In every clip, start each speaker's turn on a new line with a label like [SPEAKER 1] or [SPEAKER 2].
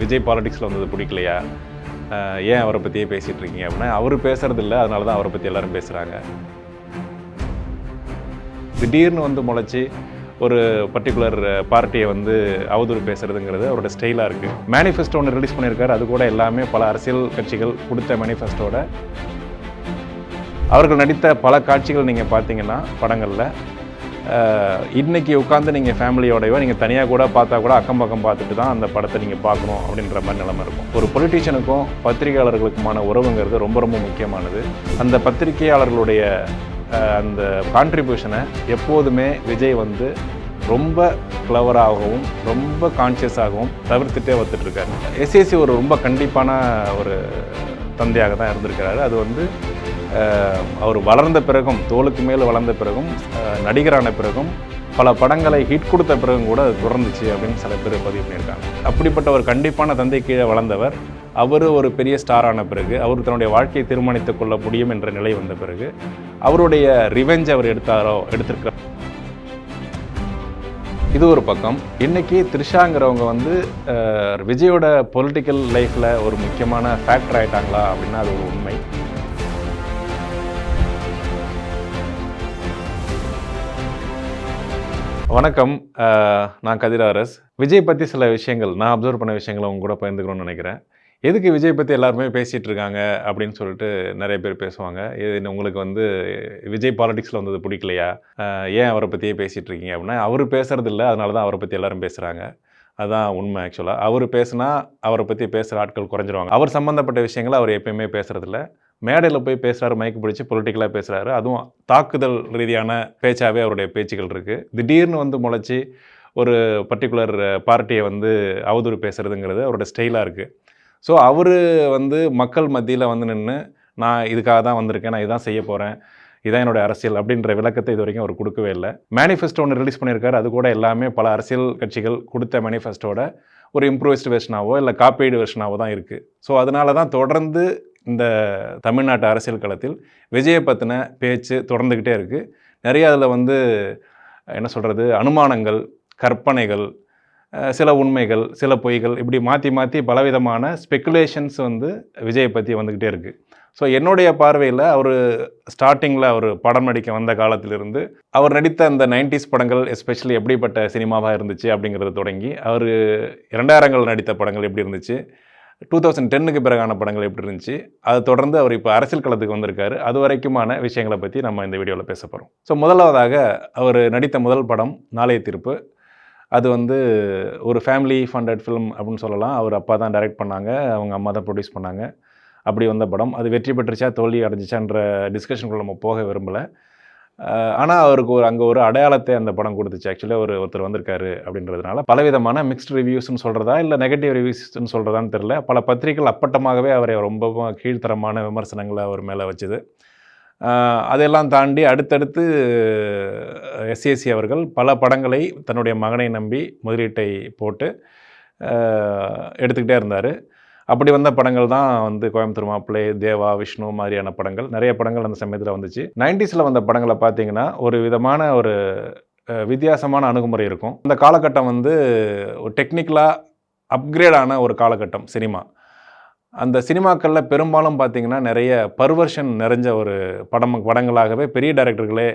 [SPEAKER 1] விஜய் பாலிடிக்ஸில் வந்தது பிடிக்கலையா, ஏன் அவரை பற்றியே பேசிகிட்டு இருக்கீங்க அப்படின்னா, அவர் பேசுகிறது இல்லை, அதனால தான் அவரை பற்றி எல்லோரும் பேசுகிறாங்க. திடீர்னு வந்து முளைச்சி ஒரு பர்டிகுலர் பார்ட்டியை வந்து அவதூறு பேசுகிறதுங்கிறது அவரோட ஸ்டைலாக இருக்குது. மேனிஃபெஸ்டோ ஒன்று ரிலீஸ் பண்ணியிருக்காரு, அது கூட எல்லாமே பல அரசியல் கட்சிகள் கொடுத்த மேனிஃபெஸ்டோட அவர்கள் நடித்த பல காட்சிகள் நீங்கள் பார்த்தீங்கன்னா படங்களில் இன்றைக்கி உட்காந்து நீங்கள் ஃபேமிலியோடையோ நீங்கள் தனியாக கூட பார்த்தா கூட அக்கம் பக்கம் பார்த்துட்டு தான் அந்த படத்தை நீங்கள் பார்க்கணும் அப்படின்ற மாதிரி நிலைமை இருக்கும். ஒரு பொலிட்டீஷியனுக்கும் பத்திரிகையாளர்களுக்குமான உறவுங்கிறது ரொம்ப ரொம்ப முக்கியமானது. அந்த பத்திரிகையாளர்களுடைய அந்த கான்ட்ரிபியூஷனை எப்போதுமே விஜய் வந்து ரொம்ப கிளவராகவும் ரொம்ப கான்ஷியஸாகவும் தவிர்த்துட்டே வந்துட்டுருக்காரு. எஸ்ஏசி ஒரு ரொம்ப கண்டிப்பான ஒரு தந்தையாக தான் இருந்திருக்கிறாரு. அது வந்து அவர் வளர்ந்த பிறகும், தோளுக்கு மேல் வளர்ந்த பிறகும், நடிகரான பிறகும், பல படங்களை ஹிட் கொடுத்த பிறகும் கூட அது தொடர்ந்துச்சு அப்படின்னு சில பேர் பதிவு பண்ணியிருக்காங்க. அப்படிப்பட்ட ஒரு கண்டிப்பான தந்தை கீழே வளர்ந்தவர் அவர் ஒரு பெரிய ஸ்டாரான பிறகு, அவர் தன்னுடைய வாழ்க்கையை தீர்மானித்துக் கொள்ள முடியும் என்ற நிலை வந்த பிறகு அவருடைய ரிவெஞ்ச் அவர் எடுத்திருக்கிறார். இது ஒரு பக்கம். இன்றைக்கி த்ரிஷாங்கிறவங்க வந்து விஜயோட பொலிட்டிக்கல் லைஃப்பில் ஒரு முக்கியமான ஃபேக்டர் ஆகிட்டாங்களா அப்படின்னா அது ஒரு உண்மை. வணக்கம், நான் கதிராரஸ். விஜய் பற்றி சில விஷயங்கள், நான் அப்சர்வ் பண்ண விஷயங்களை அவங்க கூட பகிர்ந்துக்கணும்னு நினைக்கிறேன். எதுக்கு விஜய் பற்றி எல்லாருமே பேசிகிட்டு இருக்காங்க அப்படின்னு சொல்லிட்டு நிறைய பேர் பேசுவாங்க. இது உங்களுக்கு வந்து விஜய் பாலிடிக்ஸில் வந்தது பிடிக்கலையா, ஏன் அவரை பற்றியே பேசிகிட்டு இருக்கீங்க அப்படின்னா, அவர் பேசுகிறது இல்லை, அதனால தான் அவரை பற்றி எல்லோரும் பேசுகிறாங்க. அதுதான் உண்மை. ஆக்சுவலாக அவர் பேசுனா அவரை பற்றி பேசுகிற ஆட்கள் குறைஞ்சிருவாங்க. அவர் சம்மந்தப்பட்ட விஷயங்களை அவர் எப்பயுமே பேசுகிறதில்ல. மேடையில் போய் பேசுகிறாரு, மைக்கு பிடிச்சி பொலிட்டிக்கலாக பேசுகிறாரு. அதுவும் தாக்குதல் ரீதியான பேச்சாகவே அவருடைய பேச்சுகள் இருக்குது. திடீர்னு வந்து முளைச்சி ஒரு பர்டிகுலர் பார்ட்டியை வந்து அவதூறு பேசுகிறதுங்கிறது அவரோட ஸ்டைலாக இருக்குது. ஸோ அவர் வந்து மக்கள் மத்தியில் வந்து நின்று நான் இதுக்காக தான் வந்திருக்கேன், நான் இதான் செய்ய போகிறேன், இதான் என்னோடய அரசியல் அப்படின்ற விளக்கத்தை இது வரைக்கும் அவர் கொடுக்கவே இல்லை. மேனிஃபெஸ்டோ ஒன்று ரிலீஸ் பண்ணியிருக்காரு, அது கூட எல்லாமே பல அரசியல் கட்சிகள் கொடுத்த மேனிஃபெஸ்டோட ஒரு இம்ப்ரூவைஸ்டு வெர்ஷனாவோ இல்லை காப்பீடு வெர்ஷனாவோ தான் இருக்குது. ஸோ அதனால தான் தொடர்ந்து இந்த தமிழ்நாட்டு அரசியல் களத்தில் விஜயை பற்றின பேச்சு தொடர்ந்துக்கிட்டே இருக்குது. நிறைய அதில் வந்து என்ன சொல்கிறது, அனுமானங்கள், கற்பனைகள், சில உண்மைகள், சில பொய்கள், இப்படி மாற்றி மாற்றி பலவிதமான ஸ்பெக்குலேஷன்ஸ் வந்து விஜயை பற்றி வந்துக்கிட்டே இருக்குது. ஸோ என்னுடைய பார்வையில் அவர் ஸ்டார்டிங்கில் அவர் படம் நடிக்க வந்த காலத்திலிருந்து அவர் நடித்த அந்த 90s படங்கள் எஸ்பெஷலி எப்படிப்பட்ட சினிமாவாக இருந்துச்சு அப்படிங்கிறது தொடங்கி, அவர் 2000கள் நடித்த படங்கள் எப்படி இருந்துச்சு, 2010க்கு பிறகான படங்கள் எப்படி இருந்துச்சு, அதை தொடர்ந்து அவர் இப்போ அரசியல் களத்துக்கு வந்திருக்காரு. அது வரைக்குமான விஷயங்களை பற்றி நம்ம இந்த வீடியோவில் பேச போகிறோம். ஸோ முதலாவதாக அவர் நடித்த முதல் படம் நாளைய தீர்ப்பு. அது வந்து ஒரு ஃபேமிலி ஃபண்டட் ஃபிலிம் அப்படின்னு சொல்லலாம். அவர் அப்பா தான் டைரக்ட் பண்ணாங்க, அவங்க அம்மா தான் ப்ரொடியூஸ் பண்ணாங்க. அப்படி வந்த படம். அது வெற்றி பெற்றுச்சா தோல்வி அடைஞ்சிச்சான்ற டிஸ்கஷனுக்குள்ள நம்ம போக விரும்பலை. ஆனால் அவருக்கு அங்கே ஒரு அடையாளத்தை அந்த படம் கொடுத்துச்சு. ஆக்சுவலாக ஒருத்தர் வந்திருக்காரு அப்படின்றதுனால பலவிதமான மிக்ஸ்ட் ரிவ்யூஸ்ன்னு சொல்கிறதா இல்லை நெகட்டிவ் ரிவ்யூஸ்ன்னு சொல்கிறதான்னு தெரில. பல பத்திரிகைகள் அப்பட்டமாகவே அவரை ரொம்ப கீழ்த்தரமான விமர்சனங்களை அவர் மேலே வச்சுது. அதையெல்லாம் தாண்டி அடுத்தடுத்து எஸ்ஏசி அவர்கள் பல படங்களை தன்னுடைய மகனை நம்பி முதலீட்டை போட்டு எடுத்துக்கிட்டே இருந்தார். அப்படி வந்த படங்கள் தான் வந்து கோயம்புத்தூர் மாப்பிள்ளை, தேவா, விஷ்ணு மாதிரியான படங்கள். நிறைய படங்கள் அந்த சமயத்தில் வந்துச்சு. 90ஸில் வந்த படங்களை பார்த்தீங்கன்னா ஒரு விதமான ஒரு வித்தியாசமான அணுகுமுறை இருக்கும். அந்த காலகட்டம் வந்து ஒரு டெக்னிக்கலாக அப்கிரேடான ஒரு காலகட்டம் சினிமா. அந்த சினிமாக்களில் பெரும்பாலும் பார்த்திங்கன்னா நிறைய பர்வர்ஷன் நிறைஞ்ச ஒரு படங்களாகவே பெரிய டைரக்டர்களே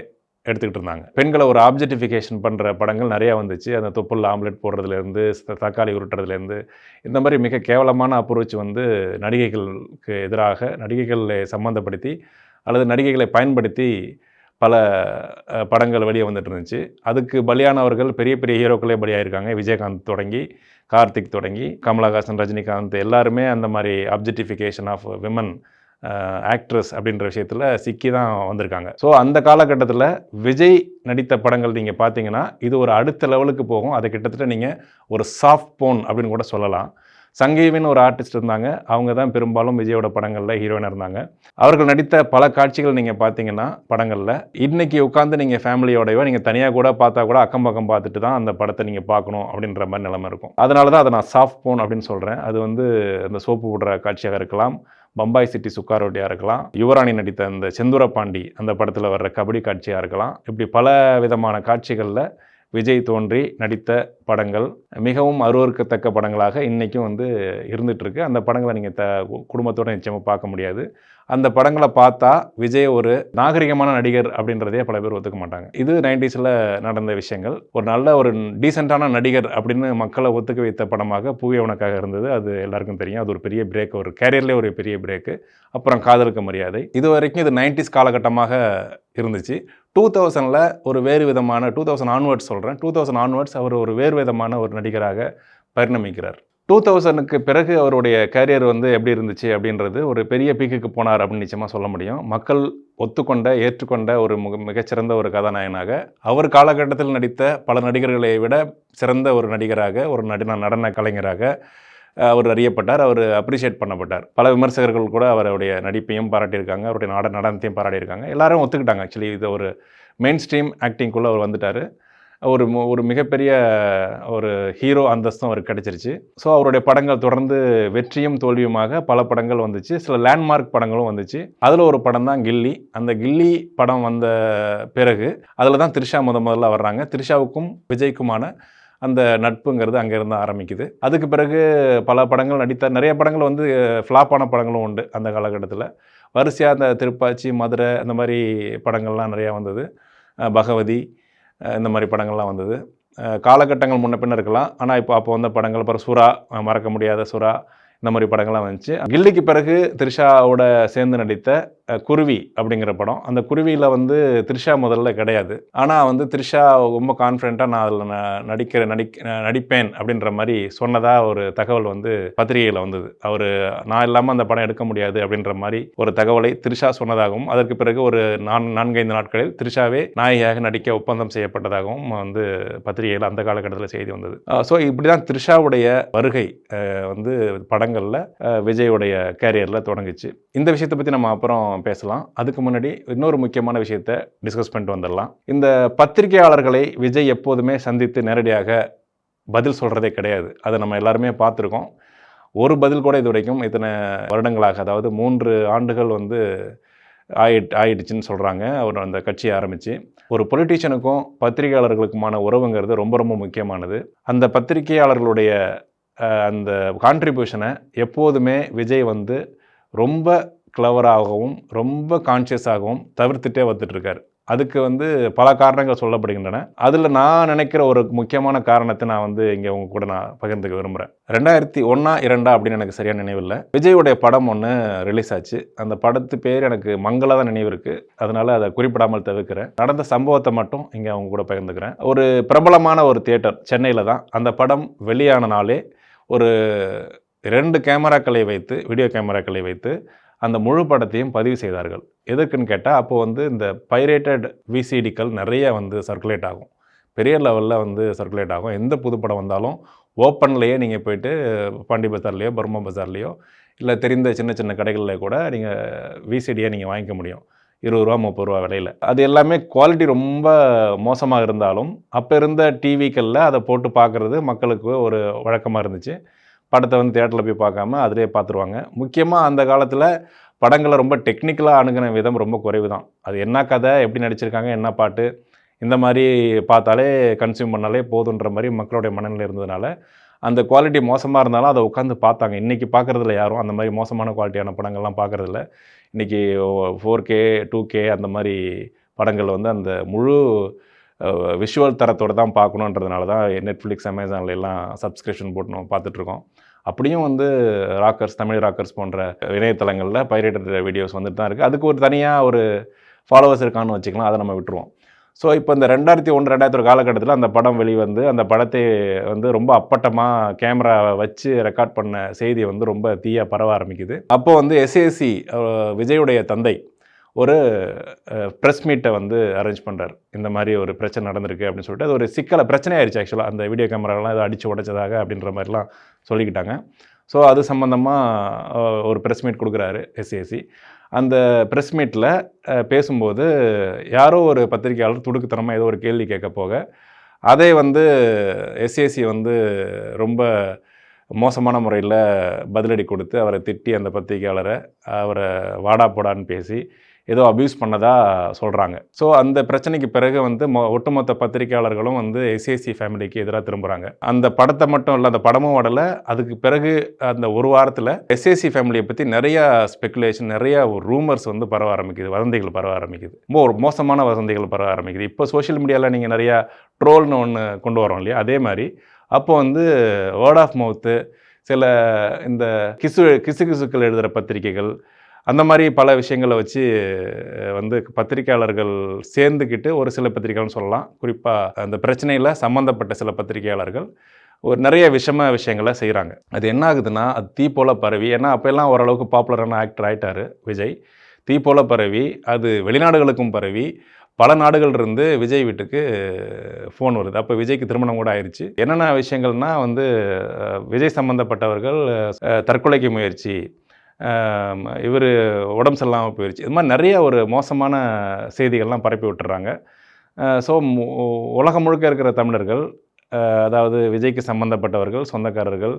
[SPEAKER 1] எடுத்துக்கிட்டு இருந்தாங்க. பெண்களை ஒரு ஆப்ஜெக்டிஃபிகேஷன் பண்ணுற படங்கள் நிறையா வந்துச்சு. அந்த தொப்புள் ஆம்லெட் போடுறதுலேருந்து, தக்காளி உருட்டுறதுலேருந்து, இந்த மாதிரி மிக கேவலமான அப்ரோச் வந்து நடிகைகளுக்கு எதிராக நடிகைகளை சம்மந்தப்படுத்தி அல்லது நடிகைகளை பயன்படுத்தி பல படங்கள் வெளியே வந்துட்டு இருந்துச்சு. அதுக்கு பலியானவர்கள் பெரிய பெரிய ஹீரோக்களே பலியாயிருக்காங்க. விஜயகாந்த் தொடங்கி, கார்த்திக் தொடங்கி, கமலஹாசன், ரஜினிகாந்த் எல்லாருமே அந்த மாதிரி ஆப்ஜெக்டிஃபிகேஷன் ஆஃப் விமன் ஆக்ட்ரஸ் அப்படின்ற விஷயத்தில் சிக்கி தான் வந்திருக்காங்க. ஸோ அந்த காலகட்டத்தில் விஜய் நடித்த படங்கள் நீங்கள் பார்த்தீங்கன்னா இது ஒரு அடுத்த லெவலுக்கு போகும். அதை கிட்டத்தட்ட நீங்கள் ஒரு சாஃப்ட் போன் அப்படின்னு கூட சொல்லலாம். சங்கீவின்னு ஒரு ஆர்டிஸ்ட் இருந்தாங்க, அவங்க தான் பெரும்பாலும் விஜயோட படங்களில் ஹீரோயினாக இருந்தாங்க. அவர்கள் நடித்த பல காட்சிகள் நீங்கள் பார்த்தீங்கன்னா படங்களில் இன்றைக்கி உட்காந்து நீங்கள் ஃபேமிலியோடையோ நீங்கள் தனியாக கூட பார்த்தா கூட அக்கம் பக்கம் பார்த்துட்டு தான் அந்த படத்தை நீங்கள் பார்க்கணும் அப்படின்ற மாதிரி நிலைமை இருக்கும். அதனால தான் அதை நான் சாஃப்ட் போன் அப்படின்னு சொல்கிறேன். அது வந்து அந்த சோப்பு விடுற காட்சியாக இருக்கலாம், பம்பாய் சிட்டி சுக்காரோட்டியாக இருக்கலாம், யுவராணி நடித்த அந்த செந்தூர பாண்டி அந்த படத்தில் வர்ற கபடி காட்சியாக இருக்கலாம். இப்படி பல விதமான காட்சிகளில் விஜய் தோன்றி நடித்த படங்கள் மிகவும் அருவருக்கத்தக்க படங்களாக இன்றைக்கும் வந்து இருந்துகிட்ருக்கு. அந்த படங்களை நீங்கள் குடும்பத்தோடு நிச்சயமாக பார்க்க முடியாது. அந்த படங்களை பார்த்தா விஜய் ஒரு நாகரிகமான நடிகர் அப்படின்றதே பல பேர் ஒத்துக்க மாட்டாங்க. இது 90ஸ்ல நடந்த விஷயங்கள். ஒரு நல்ல ஒரு டீசெண்டான நடிகர் அப்படின்னு மக்களை ஒத்துக்க வைத்த படமாக பூவே உனக்காக இருந்தது. அது எல்லாருக்கும் தெரியும். அது ஒரு பெரிய பிரேக், ஒரு கேரியர்லேயே ஒரு பெரிய பிரேக்கு. அப்புறம் காதலுக்கு மரியாதை. இது வரைக்கும் இது 90s காலகட்டமாக இருந்துச்சு. 2000ல் ஒரு வேறு விதமான 2000 ஆன்வர்ட்ஸ் சொல்கிறேன். 2000 ஆன்வர்ட்ஸ் அவர் ஒரு வேறு விதமான ஒரு நடிகராக பரிணமிக்கிறார். 2000க்கு பிறகு அவருடைய கேரியர் வந்து எப்படி இருந்துச்சு அப்படின்றது, ஒரு பெரிய பீக்குக்கு போனார் அப்படின்னு நிச்சயமாக சொல்ல முடியும். மக்கள் ஒத்துக்கொண்ட, ஏற்றுக்கொண்ட ஒரு மிகச்சிறந்த ஒரு கதாநாயகனாக, அவர் காலகட்டத்தில் நடித்த பல நடிகர்களை விட சிறந்த ஒரு நடிகராக, ஒரு நடன கலைஞராக அவர் அறியப்பட்டார். அவர் அப்ரிஷியேட் பண்ணப்பட்டார். பல விமர்சகர்கள் கூட அவருடைய நடிப்பையும் பாராட்டியிருக்காங்க, அவருடைய நடனத்தையும் பாராட்டியிருக்காங்க. எல்லாரும் ஒத்துக்கிட்டாங்க. ஆக்சுவலி இது ஒரு மெயின் ஸ்ட்ரீம் ஆக்டிங்குள்ளே அவர் வந்துட்டார். ஒரு மிகப்பெரிய ஒரு ஹீரோ அந்தஸ்தும் அவருக்கு கிடச்சிருச்சு. ஸோ அவருடைய படங்கள் தொடர்ந்து வெற்றியும் தோல்வியுமாக பல படங்கள் வந்துச்சு. சில லேண்ட்மார்க் படங்களும் வந்துச்சு. அதில் ஒரு படம் தான் கில்லி. அந்த கில்லி படம் வந்த பிறகு அதில் தான் த்ரிஷா முதல்ல வர்றாங்க. த்ரிஷாவுக்கும் விஜய்க்குமான அந்த நட்புங்கிறது அங்கேருந்து ஆரம்பிக்குது. அதுக்கு பிறகு பல படங்கள் நிறைய படங்கள் வந்து ஃப்ளாப்பான படங்களும் உண்டு அந்த காலகட்டத்தில். வரிசையாக அந்த திருப்பாச்சி, மதுரை அந்த மாதிரி படங்கள்லாம் நிறையா வந்தது. பகவதி இந்த மாதிரி படங்கள்லாம் வந்தது. காலகட்டங்கள் முன்ன பின்ன இருக்கலாம். ஆனால் அப்போ வந்த படங்கள், அப்புறம் சுறா, மறக்க முடியாத சுறா, இந்த மாதிரி படங்கள்லாம் வந்துச்சு. கில்லிக்கு பிறகு த்ரிஷாவோட சேர்ந்து நடித்த குருவி அப்படிங்கிற படம். அந்த குருவியில் வந்து த்ரிஷா முதல்ல கிடையாது. ஆனால் வந்து த்ரிஷா ரொம்ப கான்ஃபிடென்ட்டாக நான் அதில் நடிப்பேன் அப்படின்ற மாதிரி சொன்னதாக ஒரு தகவல் வந்து பத்திரிகையில் வந்தது. அவர் நான் இல்லாமல் அந்த படம் எடுக்க முடியாது அப்படின்ற மாதிரி ஒரு தகவலை த்ரிஷா சொன்னதாகவும், அதற்கு பிறகு ஒரு 4-5 நாட்களில் த்ரிஷாவே நாயகியாக நடிக்க ஒப்பந்தம் செய்யப்பட்டதாகவும் வந்து பத்திரிகையில் அந்த காலகட்டத்தில் செய்தி வந்தது. ஸோ இப்படி தான் த்ரிஷாவுடைய வருகை வந்து படங்களில் விஜயோடைய கேரியரில் தொடங்குச்சு. இந்த விஷயத்தை பற்றி நம்ம அப்புறம் பேசலாம். அதுக்கு முன்னாடி இன்னொரு முக்கியமான விஷயத்தை டிஸ்கஸ் பண்ணிட்டு வந்துடலாம். இந்த பத்திரிகையாளர்களை விஜய் எப்போதுமே சந்தித்து நேரடியாக பதில் சொல்கிறதே கிடையாது. அதை நம்ம எல்லாருமே பார்த்துருக்கோம். ஒரு பதில் கூட இது வரைக்கும் இத்தனை வருடங்களாக, அதாவது 3 ஆண்டுகள் வந்து ஆயிடுச்சுன்னு சொல்கிறாங்க அவர் அந்த கட்சியை ஆரம்பித்து. ஒரு பொலிட்டீஷியனுக்கும் பத்திரிகையாளர்களுக்குமான உறவுங்கிறது ரொம்ப ரொம்ப முக்கியமானது. அந்த பத்திரிகையாளர்களுடைய அந்த கான்ட்ரிபியூஷனை எப்போதுமே விஜய் வந்து ரொம்ப கிளவராகவும் ரொம்ப கான்ஷியஸாகவும் தவிர்த்துட்டே வந்துட்டுருக்கார். அதுக்கு வந்து பல காரணங்கள் சொல்லப்படுகின்றன. அதில் நான் நினைக்கிற ஒரு முக்கியமான காரணத்தை நான் வந்து இங்கே உங்க கூட நான் பகிர்ந்துக்க விரும்புகிறேன். 2001-2 அப்படின்னு எனக்கு சரியான நினைவில்லை. விஜயுடைய படம் ஒன்று ரிலீஸ் ஆச்சு. அந்த படத்து பேர் எனக்கு மங்களா தான் நினைவு இருக்குது. அதனால் அதை குறிப்பிடாமல் தவிர்க்கிறேன். நடந்த சம்பவத்தை மட்டும் இங்கே அவங்க கூட பகிர்ந்துக்கிறேன். ஒரு பிரபலமான ஒரு தியேட்டர் சென்னையில் தான். அந்த படம் வெளியான நாளே ஒரு 2 கேமராக்களை வைத்து, வீடியோ கேமராக்களை வைத்து அந்த முழு படத்தையும் பதிவு செய்தார்கள். எதற்குன்னு கேட்டால், அப்போது வந்து இந்த பைரேட்டட் விசிடிக்கள் நிறைய வந்து சர்க்குலேட் ஆகும். பெரிய லெவலில் வந்து சர்க்குலேட் ஆகும். எந்த புது படம் வந்தாலும் ஓப்பன்லேயே நீங்கள் போய்ட்டு பாண்டி பஜார்லேயோ, பர்மா பஜார்லேயோ, இல்லை தெரிந்த சின்ன சின்ன கடைகளில் கூட நீங்கள் விசிடியை நீங்கள் வாங்கிக்க முடியும். 20 ரூபா 30 ரூபா விலையில். அது எல்லாமே குவாலிட்டி ரொம்ப மோசமாக இருந்தாலும் அப்போ இருந்த டிவிக்களில் அதை போட்டு பார்க்குறது மக்களுக்கு ஒரு வழக்கமாக இருந்துச்சு. படத்தை வந்து தியேட்டரில் போய் பார்க்காம அதிலே பார்த்துருவாங்க. முக்கியமாக அந்த காலத்தில் படங்களை ரொம்ப டெக்னிக்கலாக அணுகின விதம் ரொம்ப குறைவு தான். அது என்ன கதை, எப்படி நடிச்சிருக்காங்க, என்ன பாட்டு, இந்த மாதிரி பார்த்தாலே கன்சியூம் பண்ணாலே போதுன்ற மாதிரி மக்களுடைய மனநிலை இருந்ததுனால அந்த குவாலிட்டி மோசமாக இருந்தாலும் அதை உட்காந்து பார்த்தாங்க. இன்றைக்கி பார்க்குறதில்ல யாரும் அந்த மாதிரி மோசமான குவாலிட்டியான படங்கள்லாம் பார்க்குறதில்ல. இன்றைக்கி 4K 2K அந்த மாதிரி படங்கள் வந்து அந்த முழு விஷுவல் தரத்தோடு தான் பார்க்கணுன்றதுனால தான் நெட்ஃப்ளிக்ஸ், அமேசான்லாம் சப்ஸ்கிரிப்ஷன் போட்டு நம்ம பார்த்துட்ருக்கோம். அப்படியும் வந்து ராக்கர்ஸ், தமிழ் ராக்கர்ஸ் போன்ற இணையதளங்களில் பைரேட்டட் வீடியோஸ் வந்துட்டு தான் இருக்குது. அதுக்கு ஒரு தனியாக ஒரு ஃபாலோவர்ஸ் இருக்கான்னு வச்சுக்கலாம், அதை நம்ம விட்டுருவோம். ஸோ இப்போ இந்த 2001-2002 காலகட்டத்தில் அந்த படம் வெளிவந்து அந்த படத்தை வந்து ரொம்ப அப்பட்டமாக கேமரா வச்சு ரெக்கார்ட் பண்ண செய்தி வந்து ரொம்ப தீயாக பரவ ஆரம்பிக்குது. அப்போது வந்து எஸ்ஏசி விஜயுடைய தந்தை ஒரு ப்ரெஸ் மீட்டை வந்து அரேஞ்ச் பண்ணுறார். இந்த மாதிரி ஒரு பிரச்சனை நடந்திருக்கு அப்படின்னு சொல்லிட்டு, அது ஒரு பிரச்சனையாயிருச்சு. ஆக்சுவலாக அந்த வீடியோ கேமராலாம் ஏதோ அடித்து உடைச்சதாக அப்படின்ற மாதிரிலாம் சொல்லிக்கிட்டாங்க. ஸோ அது சம்மந்தமாக ஒரு ப்ரெஸ் மீட் கொடுக்குறாரு எஸ்ஏசி. அந்த ப்ரெஸ் மீட்டில் பேசும்போது யாரோ ஒரு பத்திரிகையாளர் துடுக்குத்தனமாக ஏதோ ஒரு கேள்வி கேட்க போக அதை வந்து எஸ்ஏசி வந்து ரொம்ப மோசமான முறையில் பதிலடி கொடுத்து அவரை திட்டி அந்த பத்திரிகையாளரை அவரை வாடா போடான்னு பேசி ஏதோ அப்யூஸ் பண்ணதா சொல்கிறாங்க. ஸோ அந்த பிரச்சனைக்கு பிறகு வந்து ஒட்டுமொத்த பத்திரிகையாளர்களும் வந்து எஸ்ஏசி ஃபேமிலிக்கு எதிராக திரும்புகிறாங்க. அந்த படத்தை மட்டும் இல்லை, அந்த படமும் ஓடலை. அதுக்கு பிறகு அந்த ஒரு வாரத்தில் எஸ்ஏசி ஃபேமிலியை பற்றி நிறையா ஸ்பெகுலேஷன், நிறையா ரூமர்ஸ் வந்து பரவ ஆரம்பிக்குது, வதந்திகள் பரவ ஆரம்பிக்குது. ரொம்ப ஒரு மோசமான வதந்திகள் பரவ ஆரம்பிக்குது. இப்போ சோஷியல் மீடியாவில் நீங்கள் நிறையா ட்ரோல்னு ஒன்று கொண்டு வரோம் இல்லையா, அதே மாதிரி அப்போ வந்து வேர்ட் ஆஃப் மவுத்து, சில இந்த கிசுகிசுக்கள் எழுதுகிற பத்திரிகைகள், அந்த மாதிரி பல விஷயங்களை வச்சு வந்து பத்திரிகையாளர்கள் சேர்ந்துக்கிட்டு, ஒரு சில பத்திரிகைகள்னு சொல்லலாம், குறிப்பாக அந்த பிரச்சனையில் சம்மந்தப்பட்ட சில பத்திரிகையாளர்கள் ஒரு நிறைய விஷயங்களை செய்கிறாங்க. அது என்ன ஆகுதுன்னா, அது தீ போல் பரவி, ஏன்னா அப்போல்லாம் ஓரளவுக்கு பாப்புலரான ஆக்டர் ஆகிட்டார் விஜய். தீ போல் பரவி, அது வெளிநாடுகளுக்கும் பரவி, பல நாடுகள் இருந்து விஜய் வீட்டுக்கு ஃபோன் வருது. அப்போ விஜய்க்கு திருமணம் கூட ஆயிடுச்சு. என்னென்ன விஷயங்கள்னால் வந்து விஜய் சம்மந்தப்பட்டவர்கள் தற்கொலைக்கு முயற்சி, இவர் உடம்பு சரியில்லாமல் போயிடுச்சு, இது மாதிரி நிறைய ஒரு மோசமான செய்திகள்லாம் பரப்பி விட்டுறாங்க. ஸோ உலகம் முழுக்க இருக்கிற தமிழர்கள், அதாவது விஜய்க்கு சம்மந்தப்பட்டவர்கள், சொந்தக்காரர்கள்,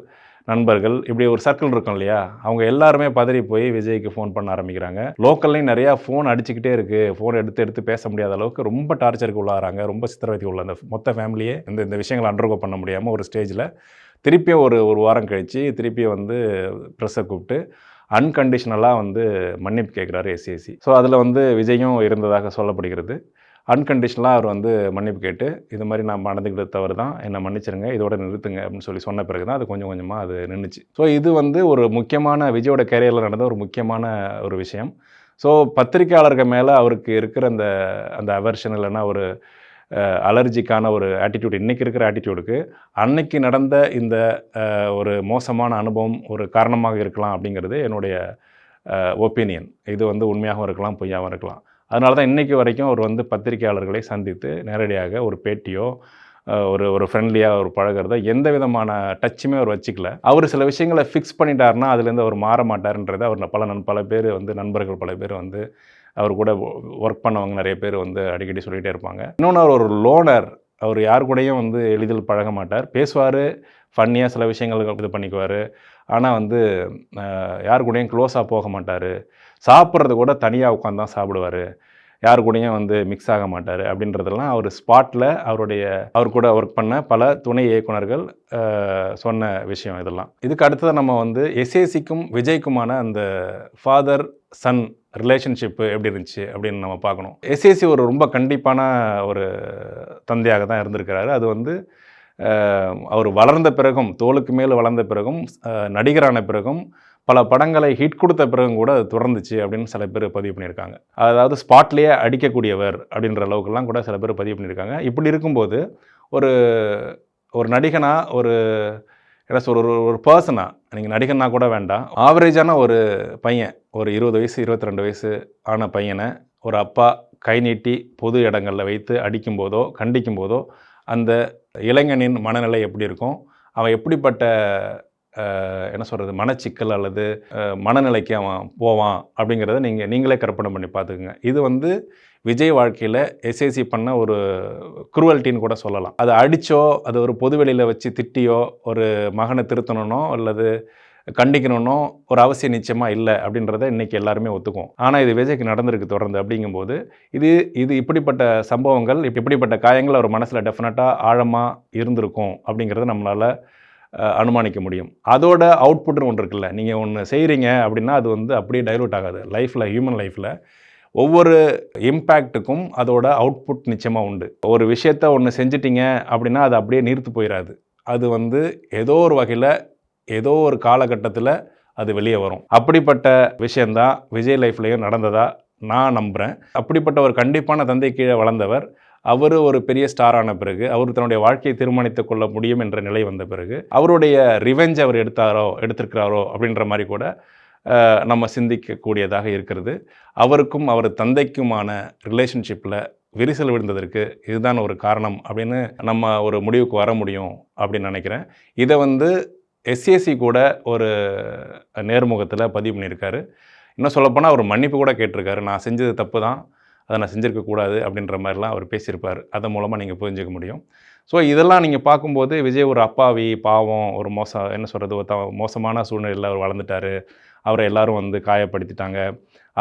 [SPEAKER 1] நண்பர்கள், இப்படி ஒரு சர்க்கிள் இருக்கும் இல்லையா, அவங்க எல்லாருமே பதறி போய் விஜய்க்கு ஃபோன் பண்ண ஆரம்பிக்கிறாங்க. லோக்கல்லையும் நிறையா ஃபோன் அடிச்சுக்கிட்டே இருக்குது. ஃபோன் எடுத்து பேச முடியாத அளவுக்கு ரொம்ப டார்ச்சருக்கு உள்ளாகிறாங்க. ரொம்ப சித்திரவதைக்கு உள்ள அந்த மொத்த ஃபேமிலியே இந்த விஷயங்களை அண்டர்கோ பண்ண முடியாமல் ஒரு ஸ்டேஜில் திருப்பியும் ஒரு வாரம் கழித்து திருப்பியும் வந்து ப்ரெஸ்ஸை கூப்பிட்டு அன்கண்டிஷனலாக வந்து மன்னிப்பு கேட்குறாரு எஸ்ஏசி. ஸோ அதில் வந்து விஜயும் இருந்ததாக சொல்லப்படுகிறது. அன்கண்டிஷனலாக அவர் வந்து மன்னிப்பு கேட்டு, இது மாதிரி நான் நடந்துக்கிட்ட தவறு தான், என்னை மன்னிச்சிருங்க, இதோட நிறுத்துங்க அப்படின்னு சொன்ன பிறகு தான் அது கொஞ்சம் கொஞ்சமாக அது நின்றுச்சு. ஸோ இது வந்து ஒரு முக்கியமான விஜயோட கேரியரில் நடந்த ஒரு முக்கியமான ஒரு விஷயம். ஸோ பத்திரிகையாளர்கள் மேலே அவருக்கு இருக்கிற அந்த அவர்ஷன், இல்லைன்னா ஒரு அலர்ஜிக்கான ஒரு ஆட்டிடியூட், இன்றைக்கி இருக்கிற ஆட்டிடியூடுக்கு அன்னைக்கு நடந்த இந்த ஒரு மோசமான அனுபவம் ஒரு காரணமாக இருக்கலாம் அப்படிங்கிறது என்னுடைய ஒப்பீனியன். இது வந்து உண்மையாகவும் இருக்கலாம், பொய்யாகவும் இருக்கலாம். அதனால தான் இன்றைக்கி வரைக்கும் அவர் வந்து பத்திரிகையாளர்களை சந்தித்து நேரடியாக ஒரு பேட்டியோ ஒரு ஃப்ரெண்ட்லியாக ஒரு பழகிறதோ எந்த விதமான டச்சுமே அவர் வச்சுக்கல. அவர் சில விஷயங்களை ஃபிக்ஸ் பண்ணிட்டாருன்னா அதுலேருந்து அவர் மாற மாட்டார்ன்றதை அவர் பல பேர் வந்து நண்பர்கள் பல பேர் வந்து அவர் கூட ஒர்க் பண்ணவங்க நிறைய பேர் வந்து அடிக்கடி சொல்லிகிட்டே இருப்பாங்க. இன்னொன்று, அவர் ஒரு லோனர். அவர் யார் கூடயும் வந்து எளிதில் பழக மாட்டார். பேசுவார், ஃபன்னியாக சில விஷயங்கள் இது பண்ணிக்குவார். ஆனால் வந்து யார் கூடயும் க்ளோஸாக போக மாட்டார். சாப்பிட்றது கூட தனியாக உட்காந்து தான் சாப்பிடுவார். யார் கூடயும் வந்து மிக்ஸ் ஆக மாட்டார். அப்படின்றதெல்லாம் அவர் ஸ்பாட்டில் அவர் கூட ஒர்க் பண்ண பல துணை இயக்குனர்கள் சொன்ன விஷயம் இதெல்லாம். இதுக்கு அடுத்ததாக நம்ம வந்து எஸ்ஏசிக்கும் விஜய்க்குமான அந்த ஃபாதர் சன் ரிலேஷன்ஷிப்பு எப்படி இருந்துச்சு அப்படின்னு நம்ம பார்க்கணும். எஸ்ஏசி ஒரு ரொம்ப கண்டிப்பான ஒரு தந்தையாக தான் இருந்திருக்கிறாரு. அது வந்து அவர் வளர்ந்த பிறகும், தோளுக்கு மேல் வளர்ந்த பிறகும், நடிகரான பிறகும், பல படங்களை ஹிட் கொடுத்த பிறகும் கூட அது தொடர்ந்துச்சு அப்படின்னு சில பேர் பதிவு பண்ணியிருக்காங்க. அதாவது ஸ்பாட்லேயே அடிக்கக்கூடியவர் அப்படின்ற அளவுக்குலாம் கூட சில பேர் பதிவு பண்ணியிருக்காங்க. இப்படி இருக்கும்போது ஒரு நடிகனாக, என்ன சொல்ற, ஒரு பர்சனாக, நீங்கள் நடிகனா கூட வேண்டாம், ஆவரேஜான ஒரு பையன், ஒரு 20 வயசு 22 வயசு ஆன பையனை ஒரு அப்பா கை நீட்டி பொது இடங்களில் வைத்து அடிக்கும்போதோ கண்டிக்கும்போதோ அந்த இளைஞனின் மனநிலை எப்படி இருக்கும், அவன் எப்படிப்பட்ட என்ன சொல்கிறது, மனச்சிக்கல் அல்லது மனநிலைக்கு அவன் போவான் அப்படிங்கிறத நீங்களே கற்பனை பண்ணி பார்த்துக்குங்க. இது வந்து விஜய் வாழ்க்கையில் எஸ்ஏசி பண்ண ஒரு குரூவல்ட்டின்னு கூட சொல்லலாம். அதை அடித்தோ, அது ஒரு பொதுவெளியில் வச்சு திட்டியோ, ஒரு மகனை திருத்தணுன்னோ அல்லது கண்டிக்கணுன்னோ ஒரு அவசியம் நிச்சயமாக இல்லை அப்படின்றத இன்றைக்கி எல்லாருமே ஒத்துக்கும். ஆனால் இது விஜய்க்கு நடந்திருக்கு தொடர்ந்து. அப்படிங்கும்போது இது இப்படிப்பட்ட சம்பவங்கள், இப்படிப்பட்ட காயங்கள் அவர் மனசில் டெஃபினட்டாக ஆழமாக இருந்திருக்கும் அப்படிங்கிறத நம்மளால் அனுமானிக்க முடியும். அதோட அவுட்புட்னு ஒன்று இருக்குல்ல, நீங்கள் ஒன்று செய்கிறீங்க அப்படின்னா அது வந்து அப்படியே டைலூட் ஆகாது. லைஃப்பில், ஹியூமன் லைஃப்பில் ஒவ்வொரு இம்பேக்ட்டுக்கும் அதோட அவுட்புட் நிச்சயமாக உண்டு. ஒரு விஷயத்த ஒன்று செஞ்சிட்டிங்க அப்படின்னா அது அப்படியே நீர்த்து போயிடாது. அது வந்து ஏதோ ஒரு வகையில், ஏதோ ஒரு காலகட்டத்தில் அது வெளியே வரும். அப்படிப்பட்ட விஷயந்தான் விஜய் லைஃப்லேயும் நடந்ததா நான் நம்புகிறேன். அப்படிப்பட்ட ஒரு கண்டிப்பான தந்தை கீழே வளர்ந்தவர், அவர் ஒரு பெரிய ஸ்டாரான பிறகு, அவர் தன்னுடைய வாழ்க்கையை தீர்மானித்து கொள்ள முடியும் என்ற நிலை வந்த பிறகு, அவருடைய ரிவெஞ்ச் அவர் எடுத்திருக்கிறாரோ அப்படின்ற மாதிரி கூட நம்ம சிந்திக்கக்கூடியதாக இருக்கிறது. அவருக்கும் அவர் தந்தைக்குமான ரிலேஷன்ஷிப்பில் விரிசல் விழுந்ததற்கு இதுதான் ஒரு காரணம் அப்படின்னு நம்ம ஒரு முடிவுக்கு வர முடியும் அப்படின்னு நினைக்கிறேன். இதை வந்து எஸ்ஏசி கூட ஒரு நேர்முகத்தில் பதிவு பண்ணியிருக்காரு. இன்னும் சொல்லப்போனால் அவர் மன்னிப்பு கூட கேட்டிருக்காரு. நான் செஞ்சது தப்பு தான், அதை நான் செஞ்சுருக்கக்கூடாது அப்படின்ற மாதிரிலாம் அவர் பேசியிருப்பார். அதன் மூலமாக நீங்கள் புரிஞ்சுக்க முடியும். ஸோ இதெல்லாம் நீங்கள் பார்க்கும்போது விஜய் ஒரு அப்பாவி, பாவம், ஒரு என்ன சொல்கிறது, மோசமான சூழ்நிலையில் அவர் வளர்ந்துட்டாரு. அவரை எல்லாரும் வந்து காயப்படுத்திட்டாங்க.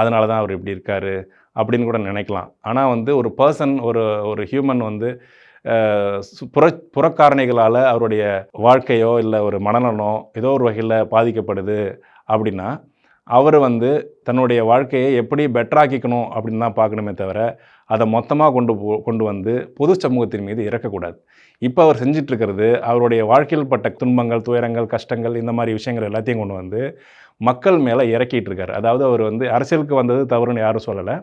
[SPEAKER 1] அதனால தான் அவர் இப்படி இருக்காரு அப்படின்னு கூட நினைக்கலாம். ஆனா வந்து ஒரு பர்சன், ஒரு ஒரு ஹியூமன் வந்து புறக்காரணிகளால் அவருடைய வாழ்க்கையோ இல்லை ஒரு மனநலனோ ஏதோ ஒரு வகையில் பாதிக்கப்படுது அப்படின்னா, அவர் வந்து தன்னுடைய வாழ்க்கையை எப்படி பெட்டராக்கிக்கணும் அப்படின்னு தான் பார்க்கணுமே தவிர, அதை மொத்தமாக கொண்டு வந்து பொது சமூகத்தின் மீது இறக்கக்கூடாது. இப்போ அவர் செஞ்சிட்ருக்கிறது, அவருடைய வாழ்க்கையில் பட்ட துன்பங்கள், துயரங்கள், கஷ்டங்கள், இந்த மாதிரி விஷயங்கள் எல்லாத்தையும் கொண்டு வந்து மக்கள் மேலே இறக்கிட்டு இருக்காரு. அதாவது அவர் வந்து அரசியலுக்கு வந்தது தவறுன்னு யாரும் சொல்லலை.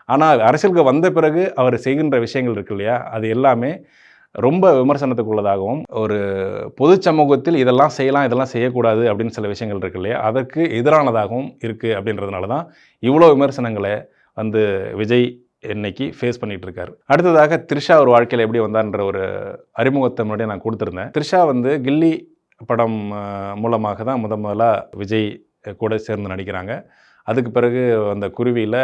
[SPEAKER 1] ஆனால் அரசியலுக்கு வந்த பிறகு அவர் செய்கின்ற விஷயங்கள் இருக்கு இல்லையா, அது எல்லாமே ரொம்ப விமர்சனத்துக்குள்ளதாகவும், ஒரு பொது சமூகத்தில் இதெல்லாம் செய்யலாம், இதெல்லாம் செய்யக்கூடாது அப்படின்னு சில விஷயங்கள் இருக்கு இல்லையா, அதற்கு எதிரானதாகவும் இருக்குது. அப்படின்றதுனால தான் இவ்வளோ விமர்சனங்களை வந்து விஜய் இன்னைக்கு ஃபேஸ் பண்ணிகிட்டு இருக்காரு. அடுத்ததாக த்ரிஷா ஒரு வாழ்க்கையில் எப்படி வந்தார்ன்ற ஒரு அறிமுகத்தை முன்னாடியே நான் கொடுத்துருந்தேன். த்ரிஷா வந்து கில்லி படம் மூலமாக தான் முதலாக விஜய் கூட சேர்ந்து நடிக்கிறாங்க. அதுக்கு பிறகு அந்த குருவியில்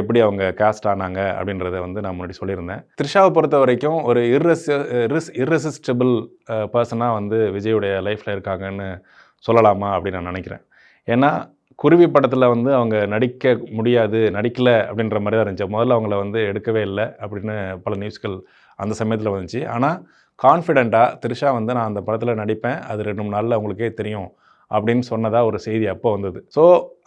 [SPEAKER 1] எப்படி அவங்க காஸ்ட் ஆனாங்க அப்படின்றத வந்து நான் முன்னாடி சொல்லியிருந்தேன். த்ரிஷாவை பொறுத்த வரைக்கும் ஒரு இர்ரெசிஸ்டபிள் பர்சனாக வந்து விஜயுடைய லைஃப்பில் இருக்காங்கன்னு சொல்லலாமா அப்படின்னு நான் நினைக்கிறேன். ஏன்னா குருவி படத்தில் வந்து அவங்க நடிக்க முடியாது, நடிக்கலை அப்படின்ற மாதிரி தான் இருந்துச்சு. முதல்ல அவங்கள வந்து எடுக்கவே இல்லை அப்படின்னு பல நியூஸ்கள் அந்த சமயத்தில் வந்துச்சு. ஆனால் கான்ஃபிடெண்ட்டாக த்ரிஷா வந்து நான் அந்த படத்தில் நடிப்பேன், அது 2-3 நாளில் அவங்களுக்கே தெரியும் அப்படின்னு சொன்னதாக ஒரு செய்தி அப்போ வந்தது. ஸோ